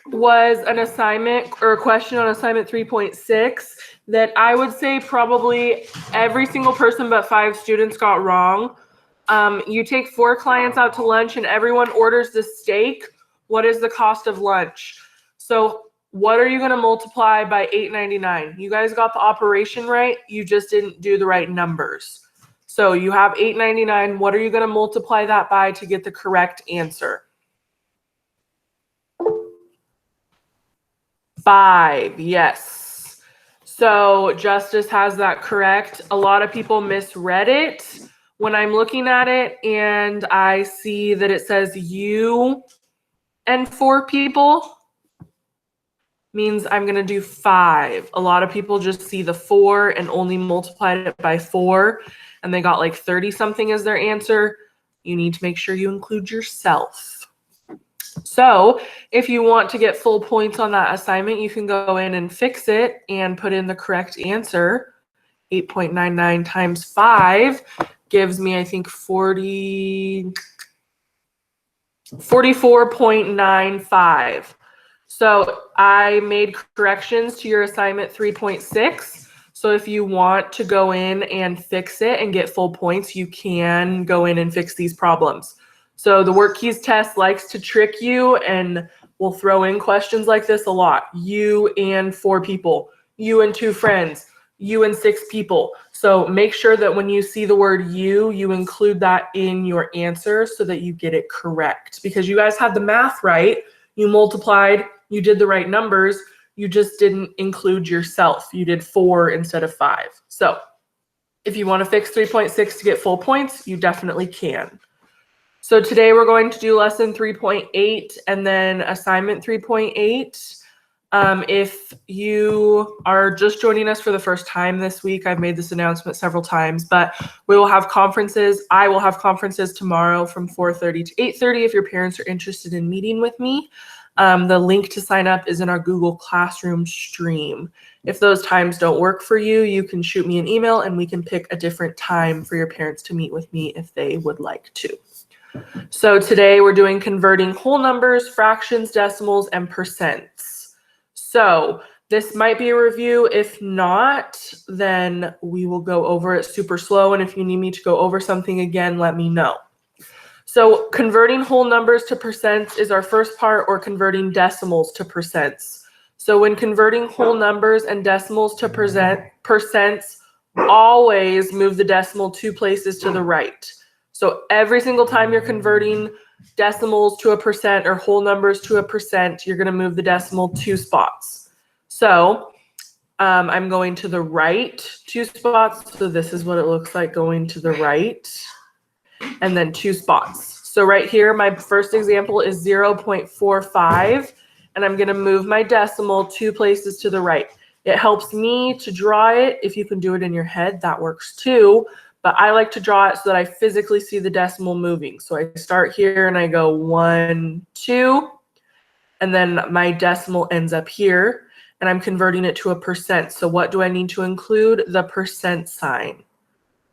was an assignment or a question on assignment 3.6 that I would say probably every single person but 5 students got wrong. You take 4 clients out to lunch and everyone orders the steak. What is the cost of lunch? So what are you going to multiply by $8.99? You guys got the operation right. You just didn't do the right numbers. So you have $8.99. What are you going to multiply that by to get the correct answer? 5, yes. So Justice has that correct. A lot of people misread it when I'm looking at it and I see that it says you and 4 people means I'm going to do 5. A lot of people just see the 4 and only multiplied it by 4 and they got like 30 something as their answer. You need to make sure you include yourself. So if you want to get full points on that assignment, you can go in and fix it and put in the correct answer. 8.99 times 5 gives me, I think, 44.95. So I made corrections to your assignment 3.6. So if you want to go in and fix it and get full points, you can go in and fix these problems. So the WorkKeys test likes to trick you and will throw in questions like this a lot. You and 4 people, you and 2 friends, you and 6 people. So make sure that when you see the word you include that in your answer so that you get it correct. Because you guys had the math right, you multiplied, you did the right numbers, you just didn't include yourself. You did 4 instead of 5. So if you want to fix 3.6 to get full points, you definitely can. So today we're going to do lesson 3.8 and then assignment 3.8. If you are just joining us for the first time this week, I've made this announcement several times, but we will have conferences. I will have conferences tomorrow from 4:30 to 8:30 if your parents are interested in meeting with me. The link to sign up is in our Google Classroom stream. If those times don't work for you, you can shoot me an email and we can pick a different time for your parents to meet with me if they would like to. So today we're doing converting whole numbers, fractions, decimals, and percents. So this might be a review. If not, then we will go over it super slow. And if you need me to go over something again, let me know. So converting whole numbers to percents is our first part, or converting decimals to percents. So when converting whole numbers and decimals to percents, always move the decimal 2 places to the right. So every single time you're converting decimals to a percent or whole numbers to a percent, you're going to move the decimal 2 spots. So I'm going to the right 2 spots. So this is what it looks like going to the right. And then 2 spots. So right here, my first example is 0.45. And I'm going to move my decimal 2 places to the right. It helps me to draw it. If you can do it in your head, that works too. But I like to draw it so that I physically see the decimal moving. So I start here and I go 1, 2, and then my decimal ends up here, and I'm converting it to a percent. So what do I need to include? The percent sign.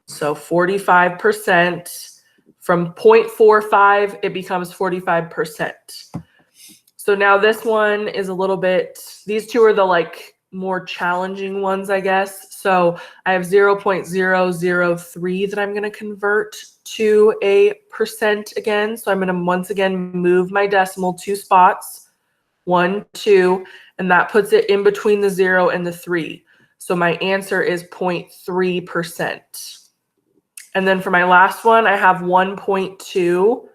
So 45%, from 0.45, it becomes 45%. So now this one is a little bit, these two are the like more challenging ones, I guess. So I have 0.003 that I'm going to convert to a percent again. So I'm going to once again move my decimal 2 spots, 1, 2, and that puts it in between the 0 and the 3. So my answer is 0.3%. And then for my last one, I have 1.2,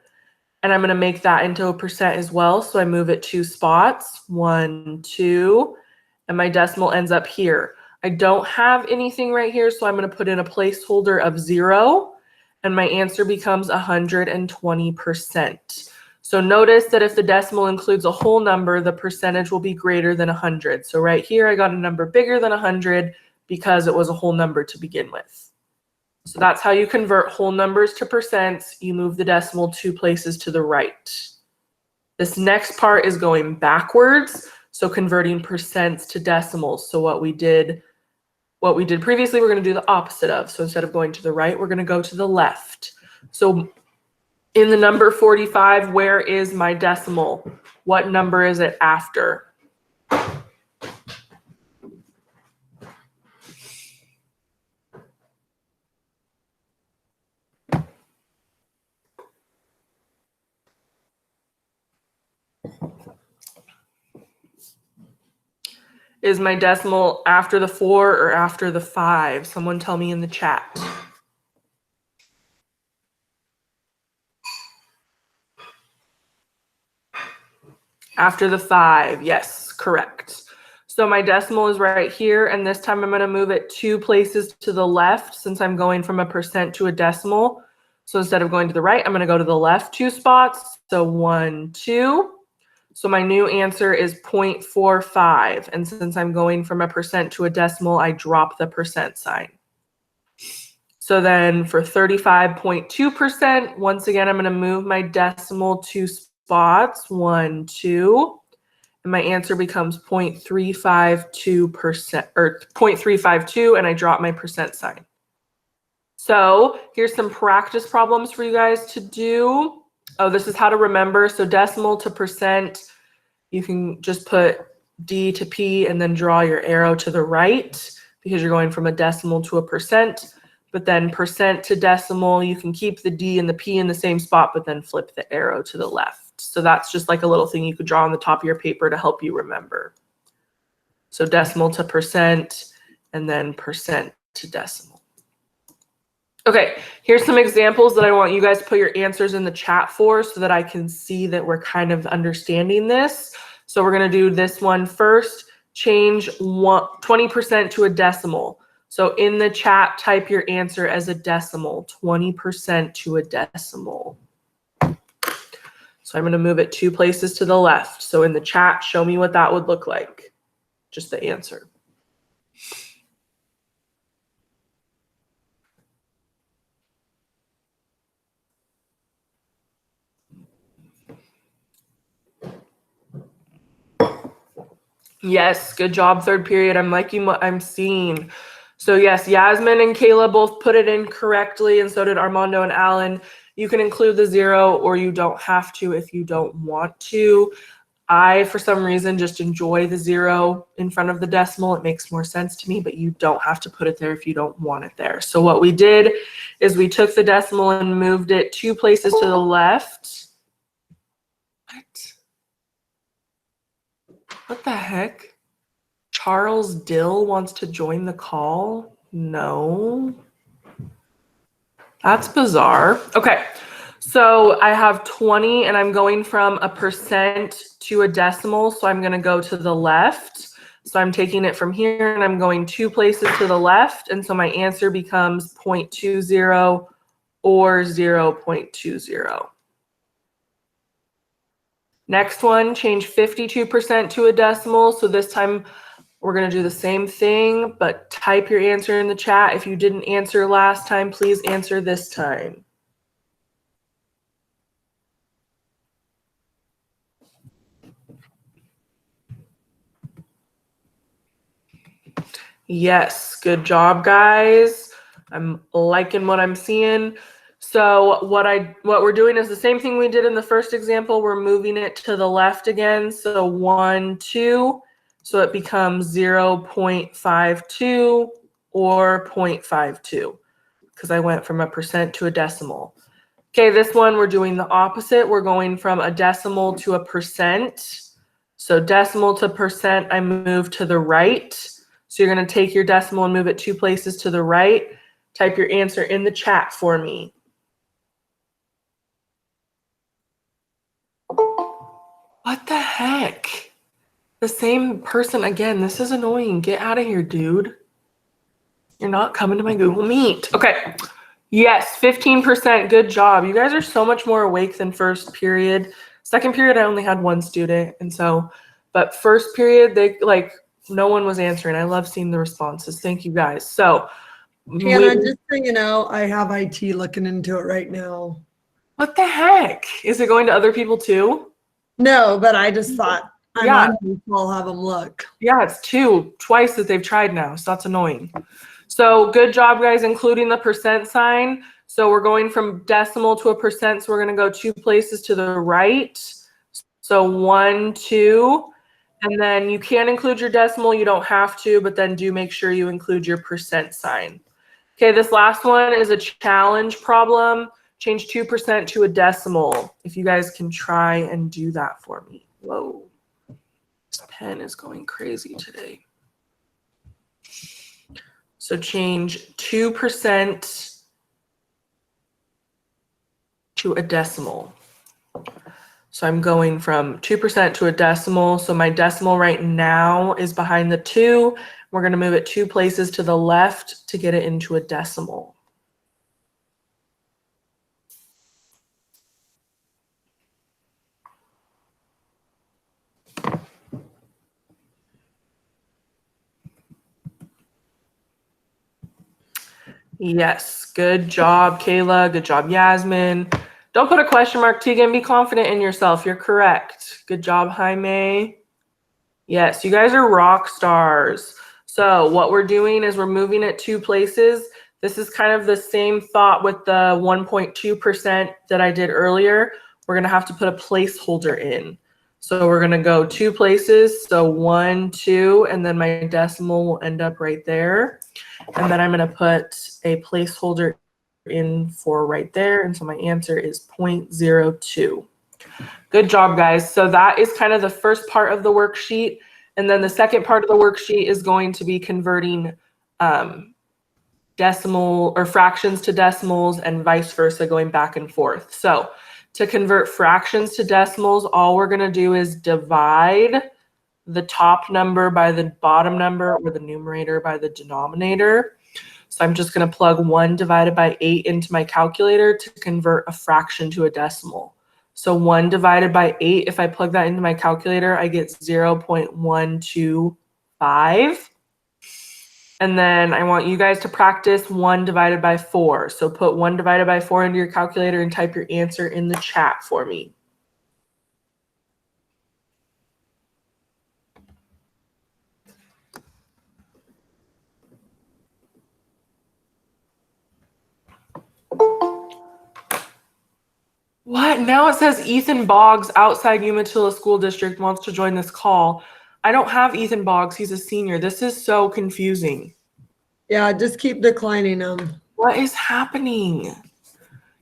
and I'm going to make that into a percent as well. So I move it 2 spots, 1, 2, and my decimal ends up here. I don't have anything right here, so I'm going to put in a placeholder of 0, and my answer becomes 120%. So notice that if the decimal includes a whole number, the percentage will be greater than 100. So right here, I got a number bigger than 100 because it was a whole number to begin with. So that's how you convert whole numbers to percents. You move the decimal 2 places to the right. This next part is going backwards. So converting percents to decimals. So what we did previously, we're going to do the opposite of. So instead of going to the right, we're going to go to the left. So In the number 45, where is my decimal? What number is it after? Is my decimal after the 4 or after the 5? Someone tell me in the chat. After the 5, yes, correct. So my decimal is right here, and this time I'm going to move it 2 places to the left since I'm going from a percent to a decimal. So instead of going to the right, I'm going to go to the left 2 spots. So 1, 2. So my new answer is 0.45. And since I'm going from a percent to a decimal, I drop the percent sign. So then for 35.2%, once again, I'm going to move my decimal 2 spots, 1, 2. And my answer becomes 0.352%, or 0.352, and I drop my percent sign. So here's some practice problems for you guys to do. Oh, this is how to remember. So decimal to percent, you can just put D to P and then draw your arrow to the right because you're going from a decimal to a percent. But then percent to decimal, you can keep the D and the P in the same spot, but then flip the arrow to the left. So that's just like a little thing you could draw on the top of your paper to help you remember. So decimal to percent and then percent to decimal. Okay, here's some examples that I want you guys to put your answers in the chat for so that I can see that we're kind of understanding this. So we're going to do this one first. Change 20% to a decimal. So in the chat, type your answer as a decimal, 20% to a decimal. So I'm going to move it 2 places to the left. So in the chat, show me what that would look like. Just the answer. Yes, good job, third period. I'm liking what I'm seeing. So yes, Yasmin and Kayla both put it in correctly, and so did Armando and Alan. You can include the 0 or you don't have to if you don't want to. I, for some reason, just enjoy the 0 in front of the decimal. It makes more sense to me, but you don't have to put it there if you don't want it there. So what we did is we took the decimal and moved it 2 places to the left. What the heck? Charles Dill wants to join the call? No. That's bizarre. Okay, so I have 20 and I'm going from a percent to a decimal, so I'm going to go to the left. So I'm taking it from here and I'm going 2 places to the left, and so my answer becomes 0.20 or 0.20. Next one, change 52% to a decimal. So this time we're going to do the same thing, but type your answer in the chat. If you didn't answer last time, please answer this time. Yes, good job, guys. I'm liking what I'm seeing. So what we're doing is the same thing we did in the first example. We're moving it to the left again. So 1, 2. So it becomes 0.52 or 0.52 because I went from a percent to a decimal. Okay, this one we're doing the opposite. We're going from a decimal to a percent. So decimal to percent, I move to the right. So you're going to take your decimal and move it 2 places to the right. Type your answer in the chat for me. What the heck? The same person again. This is annoying. Get out of here, dude. You're not coming to my Google Meet. Okay. Yes, 15%. Good job. You guys are so much more awake than first period. Second period, I only had 1 student. And so, but first period, no one was answering. I love seeing the responses. Thank you guys. So, Hannah, just so you know, I have IT looking into it right now. What the heck? Is it going to other people too? No, but I just thought I'll have them look. Yeah, it's twice that they've tried now, so that's annoying. So good job, guys, including the percent sign. So we're going from decimal to a percent. So we're going to go 2 places to the right. So 1, 2, and then you can include your decimal. You don't have to, but then do make sure you include your percent sign. Okay, this last one is a challenge problem. Change 2% to a decimal. If you guys can try and do that for me. Whoa, this pen is going crazy today. So change 2% to a decimal. So I'm going from 2% to a decimal. So my decimal right now is behind the 2. We're going to move it 2 places to the left to get it into a decimal. Yes, good job, Kayla. Good job, Yasmin. Don't put a question mark, Tegan. Be confident in yourself. You're correct. Good job, Jaime. Yes, you guys are rock stars. So what we're doing is we're moving it 2 places. This is kind of the same thought with the 1.2% that I did earlier. We're going to have to put a placeholder in. So we're going to go 2 places. So 1, 2, and then my decimal will end up right there. And then I'm going to put a placeholder in for right there. And so my answer is 0.02. Good job, guys. So that is kind of the first part of the worksheet. And then the second part of the worksheet is going to be converting decimal or fractions to decimals and vice versa, going back and forth. So to convert fractions to decimals, all we're going to do is divide the top number by the bottom number, or the numerator by the denominator. So I'm just going to plug 1 divided by 8 into my calculator to convert a fraction to a decimal. So 1 divided by 8, if I plug that into my calculator, I get 0.125. And then I want you guys to practice 1 divided by 4. So put 1 divided by 4 into your calculator and type your answer in the chat for me. What? Now it says Ethan Boggs outside Umatilla School District wants to join this call. I don't have Ethan Boggs. He's a senior. This is so confusing. Yeah, just keep declining them. What is happening?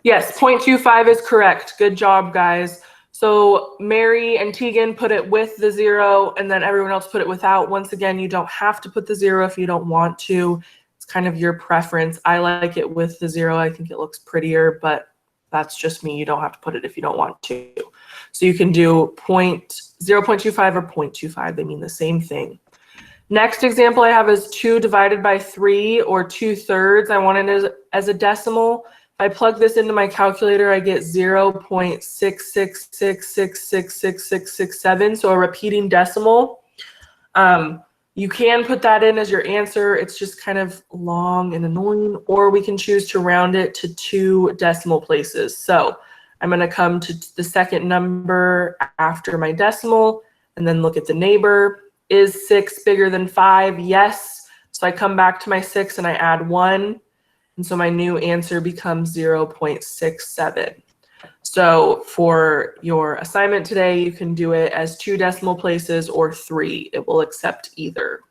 Yes, 0.25 is correct. Good job, guys. So Mary and Tegan put it with the 0, and then everyone else put it without. Once again, you don't have to put the 0 if you don't want to. It's kind of your preference. I like it with the 0. I think it looks prettier, but that's just me. You don't have to put it if you don't want to. So you can do 0.25 or 0.25. They mean the same thing. Next example I have is 2 divided by 3, or 2/3. I want it as a decimal. If I plug this into my calculator, I get 0.666666667. So a repeating decimal. You can put that in as your answer. It's just kind of long and annoying, or we can choose to round it to 2 decimal places. So I'm going to come to the second number after my decimal and then look at the neighbor. Is 6 bigger than 5? Yes. So I come back to my 6 and I add 1. And so my new answer becomes 0.67. So for your assignment today, you can do it as 2 decimal places or 3. It will accept either.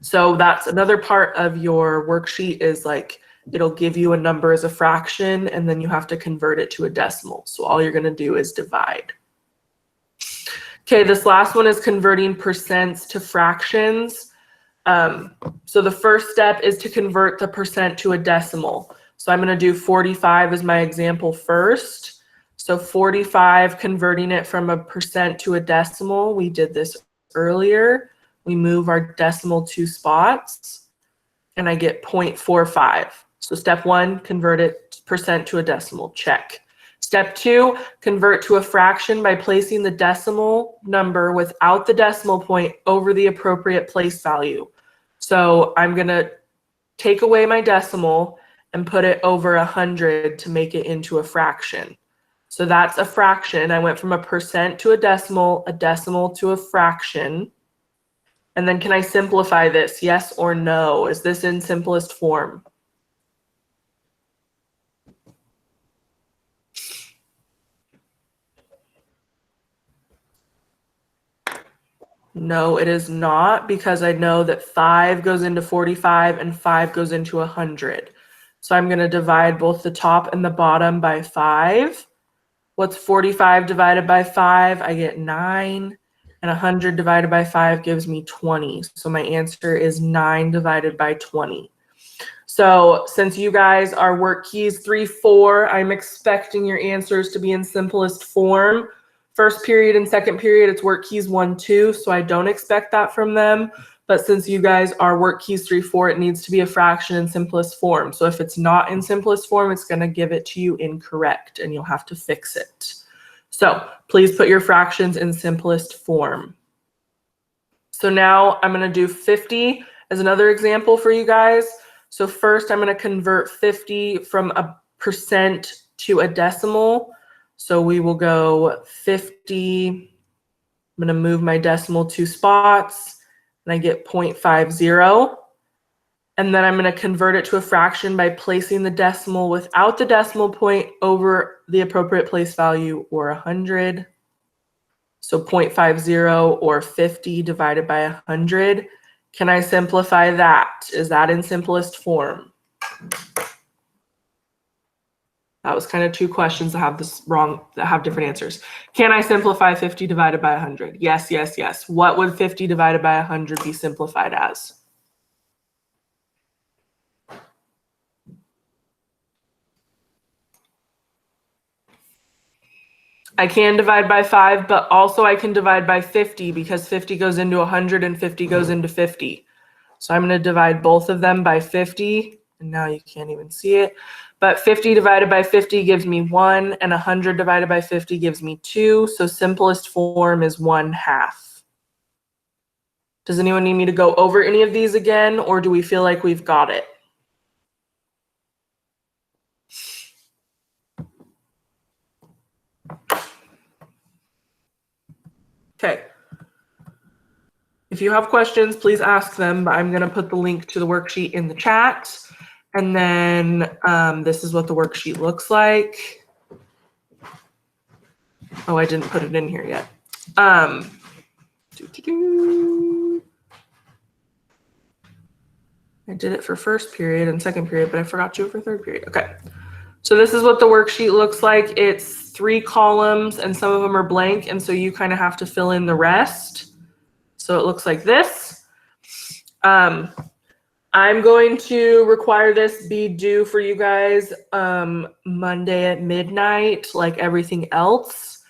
So that's another part of your worksheet, is like it'll give you a number as a fraction and then you have to convert it to a decimal. So all you're going to do is divide. Okay, this last one is converting percents to fractions. So the first step is to convert the percent to a decimal. So I'm going to do 45 as my example first. So 45, converting it from a percent to a decimal. We did this earlier. We move our decimal 2 spots and I get 0.45. So step 1, convert it percent to a decimal. Check. Step 2, convert to a fraction by placing the decimal number without the decimal point over the appropriate place value. So I'm going to take away my decimal and put it over 100 to make it into a fraction. So that's a fraction. I went from a percent to a decimal to a fraction. And then can I simplify this? Yes or no? Is this in simplest form? No, it is not, because I know that 5 goes into 45 and 5 goes into 100. So I'm going to divide both the top and the bottom by 5. What's 45 divided by 5? I get 9. And 100 divided by 5 gives me 20. So my answer is 9 divided by 20. So since you guys are work keys 3, 4, I'm expecting your answers to be in simplest form. First period and second period, it's work keys 1, 2, so I don't expect that from them. But since you guys are work keys 3, 4, it needs to be a fraction in simplest form. So if it's not in simplest form, it's going to give it to you incorrect, and you'll have to fix it. So please put your fractions in simplest form. So now I'm going to do 50 as another example for you guys. So first I'm going to convert 50 from a percent to a decimal. So we will go 50. I'm going to move my decimal 2 spots, and I get 0.50. And then I'm going to convert it to a fraction by placing the decimal without the decimal point over the appropriate place value, or 100. So 0.50 or 50 divided by 100. Can I simplify that? Is that in simplest form? That was kind of 2 questions that have this wrong, that have different answers. Can I simplify 50 divided by 100? Yes, yes, yes. What would 50 divided by 100 be simplified as? I can divide by 5, but also I can divide by 50, because 50 goes into 100 and 50 goes into 50. So I'm going to divide both of them by 50, and now you can't even see it. But 50 divided by 50 gives me 1, and 100 divided by 50 gives me 2. So simplest form is 1/2. Does anyone need me to go over any of these again, or do we feel like we've got it? Okay. If you have questions, please ask them, but I'm going to put the link to the worksheet in the chat. And then this is what the worksheet looks like. Oh, I didn't put it in here yet. I did it for first period and second period, but I forgot to do it for third period. Okay. So this is what the worksheet looks like. It's 3 columns, and some of them are blank, and so you kind of have to fill in the rest. So it looks like this. I'm going to require this be due for you guys Monday at midnight, like everything else.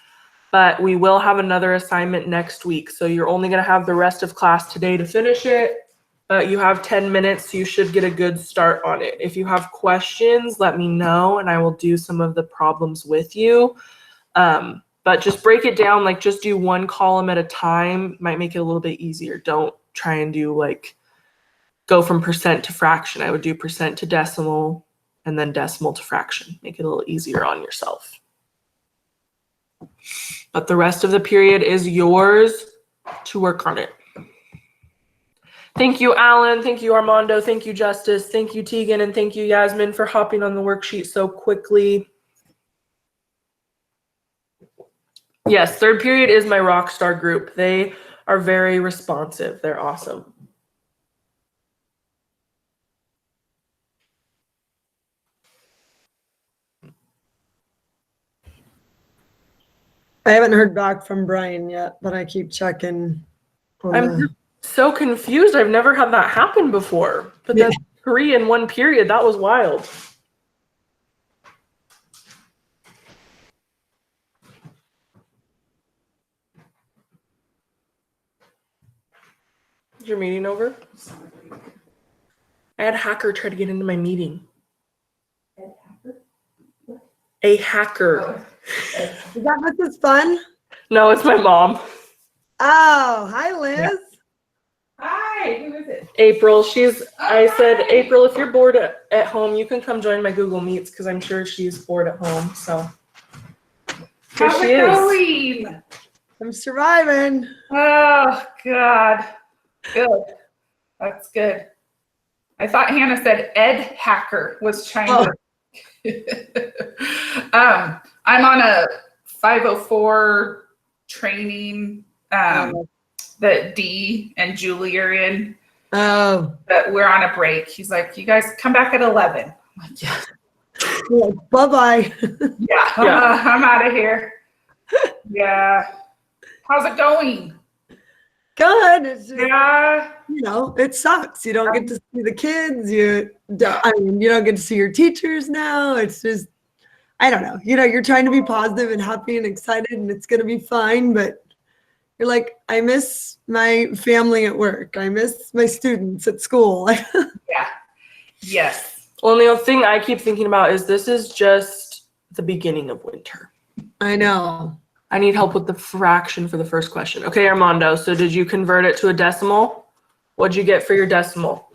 But we will have another assignment next week. So you're only going to have the rest of class today to finish it. But you have 10 minutes, so you should get a good start on it. If you have questions, let me know, and I will do some of the problems with you. But just break it down, like just do 1 column at a time. Might make it a little bit easier. Don't try and do like go from percent to fraction. I would do percent to decimal and then decimal to fraction. Make it a little easier on yourself. But the rest of the period is yours to work on it. Thank you, Alan. Thank you, Armando. Thank you, Justice. Thank you, Tegan. And thank you, Yasmin, for hopping on the worksheet so quickly. Yes, third period is my rock star group. They are very responsive. They're awesome. I haven't heard back from Brian yet, but I keep checking. I'm so confused. I've never had that happen before. But that's 3 in 1 period. That was wild. Is your meeting over? I had a hacker try to get into my meeting. A hacker. Is that Mrs. Fun? No, it's my mom. Oh, hi, Liz. Yeah. Hi, who is it? April. I said, hi. April, if you're bored at home, you can come join my Google Meets, because I'm sure she's bored at home. So here How's she it is. going? I'm surviving. Oh, God. Good. That's good. I thought Hannah said Ed Hacker was trying to. I'm on a 504 training that Dee and Julie are in, Oh, but we're on a break. He's like, you guys come back at 11. I'm like, yeah, bye-bye. yeah. I'm out of here. Yeah. How's it going? Good. It's just, Yeah. it sucks. You don't get to see the kids. You don't get to see your teachers now. It's just, I don't know. You're trying to be positive and happy and excited and it's going to be fine, but you're like, I miss my family at work. I miss my students at school. Yeah. Yes. Well, the other thing I keep thinking about is this is just the beginning of winter. I know. I need help with the fraction for the first question. Okay, Armando, so did you convert it to a decimal? What'd you get for your decimal?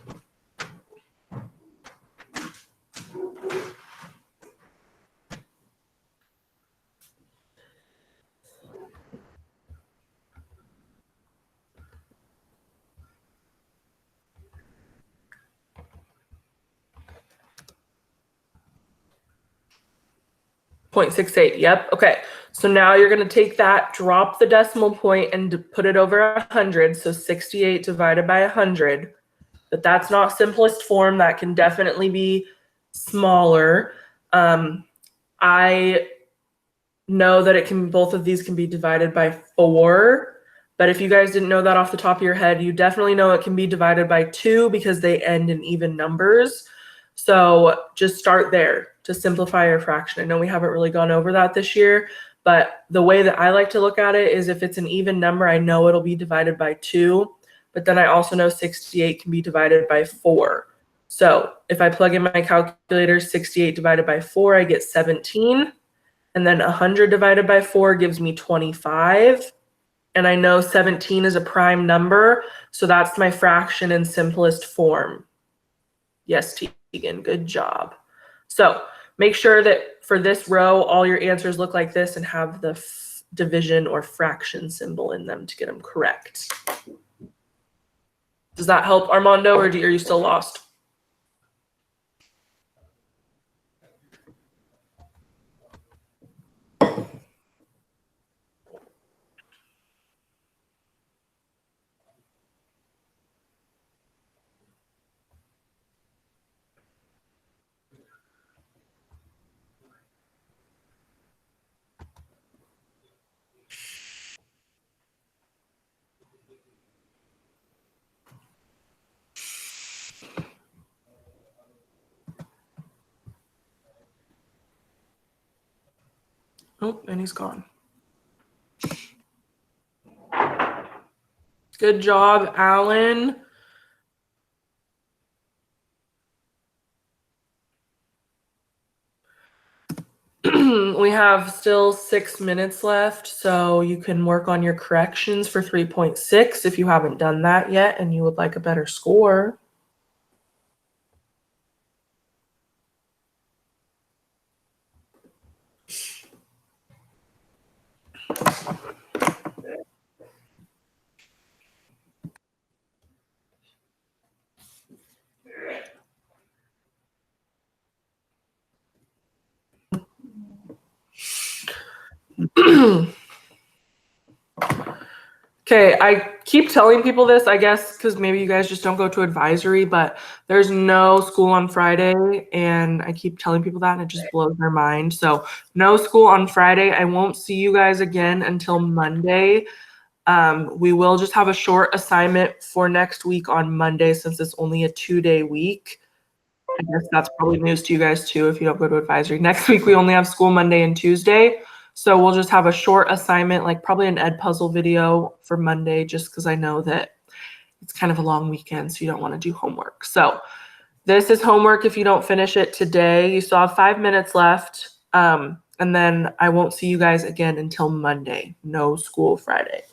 .68. Yep. Okay. So now you're going to take that, drop the decimal point, and put it over 100. So 68 divided by 100. But that's not simplest form. That can definitely be smaller. I know that both of these can be divided by 4. But if you guys didn't know that off the top of your head, you definitely know it can be divided by 2 because they end in even numbers. So just start there to simplify your fraction. I know we haven't really gone over that this year, but the way that I like to look at it is if it's an even number, I know it'll be divided by 2, but then I also know 68 can be divided by 4. So if I plug in my calculator, 68 divided by 4, I get 17. And then 100 divided by 4 gives me 25. And I know 17 is a prime number, so that's my fraction in simplest form. Yes, Tegan, good job. So make sure that for this row, all your answers look like this and have the division or fraction symbol in them to get them correct. Does that help, Armando, or are you still lost? Oh, and he's gone. Good job, Alan. We have still 6 minutes left, so you can work on your corrections for 3.6 if you haven't done that yet and you would like a better score. Okay, I keep telling people this, I guess, because maybe you guys just don't go to advisory, but there's no school on Friday, and I keep telling people that, and it just blows their mind. So no school on Friday. I won't see you guys again until Monday. We will just have a short assignment for next week on Monday since it's only a 2-day week. I guess that's probably news to you guys too if you don't go to advisory. Next week, we only have school Monday and Tuesday. So we'll just have a short assignment, like probably an Ed Puzzle video for Monday, just because I know that it's kind of a long weekend, so you don't want to do homework. So this is homework if you don't finish it today. You still have 5 minutes left. And then I won't see you guys again until Monday. No school Friday.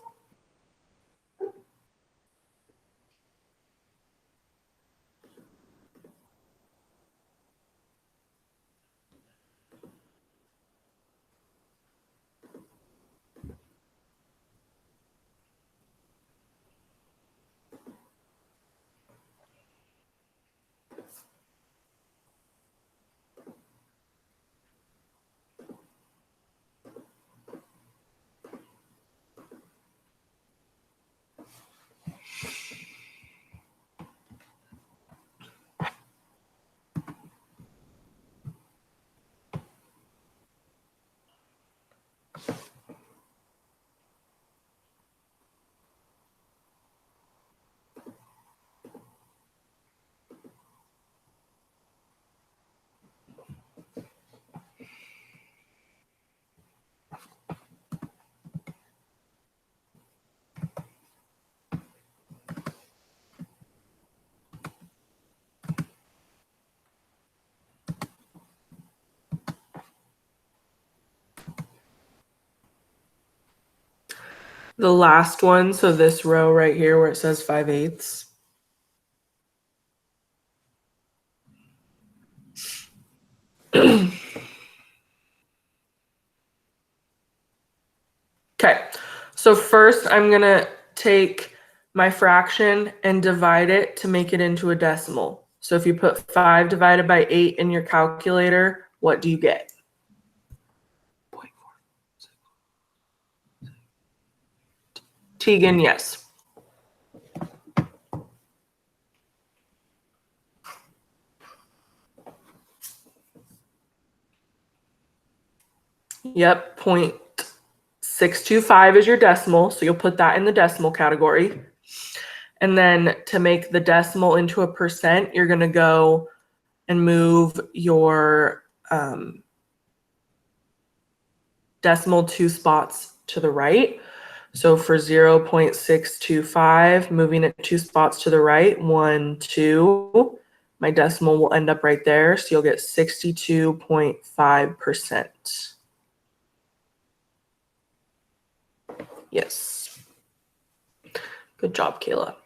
The last one, so this row right here where it says 5/8. Okay, so first I'm gonna take my fraction and divide it to make it into a decimal. So if you put 5 divided by 8 in your calculator, what do you get? 0.4. Tegan, yes. Yep, 0.625 is your decimal, so you'll put that in the decimal category. And then to make the decimal into a percent, you're going to go and move your decimal 2 spots to the right. So for 0.625, moving it 2 spots to the right, 1, 2, my decimal will end up right there. So you'll get 62.5%. Yes. Good job, Kayla.